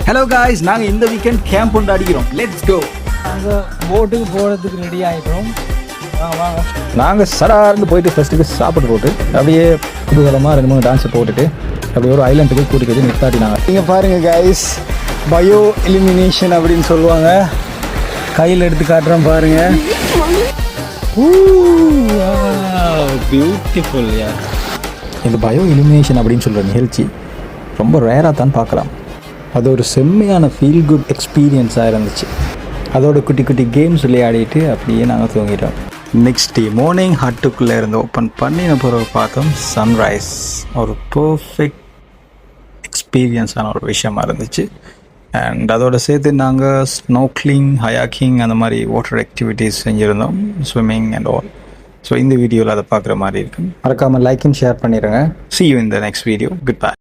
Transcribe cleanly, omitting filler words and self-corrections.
Hello guys, நாங்கள் இந்த weekend camp ஒன்று அடிக்கிறோம். Let's go. நாங்கள் போட்டுக்கு போகிறதுக்கு ரெடி ஆகிட்டோம். வாங்க. நாங்கள் சடார்னு போயிட்டு ஃபஸ்ட்டுக்கு சாப்பிட்டு போட்டு அப்படியே குதூகலமாக 2-3 டான்ஸை போட்டுட்டு அப்படியே ஒரு ஐலாண்டுக்கு கூட்டிகிட்டு போய் நிறுத்தாட்டினாங்க. நீங்கள் பாருங்கள் காய்ஸ், பயோ எலிமினேஷன் அப்படின்னு சொல்லுவாங்க. கையில் எடுத்து காட்டுறோம் பாருங்கள். பியூட்டிஃபுல் யா. இந்த பயோ எலிமினேஷன் அப்படின்னு சொல்கிற நிகழ்ச்சி ரொம்ப ரேராக தான் பார்க்கலாம். அது ஒரு செம்மையான ஃபீல் குட் எக்ஸ்பீரியன்ஸாக இருந்துச்சு. அதோட குட்டி குட்டி கேம்ஸ் விளையாடிட்டு அப்படியே நாங்கள் தூங்கிட்டோம். நெக்ஸ்ட் டே மார்னிங் ஹட்டுக்குள்ளே இருந்து ஓப்பன் பண்ணின பிறகு பார்த்தோம் சன்ரைஸ். ஒரு பர்ஃபெக்ட் எக்ஸ்பீரியன்ஸான ஒரு விஷயமா இருந்துச்சு. அண்ட் அதோட சேர்த்து நாங்கள் ஸ்னோக்லிங், ஹயாக்கிங் அந்த மாதிரி வாட்டர் ஆக்டிவிட்டீஸ் செஞ்சுருந்தோம், ஸ்விம்மிங் அண்ட் ஆல். ஸோ இந்த வீடியோவில் அதை பார்க்குற மாதிரி இருக்கும். மறக்காமல் லைக் அண்ட் ஷேர் பண்ணிடுங்க. See you in the next video. Goodbye.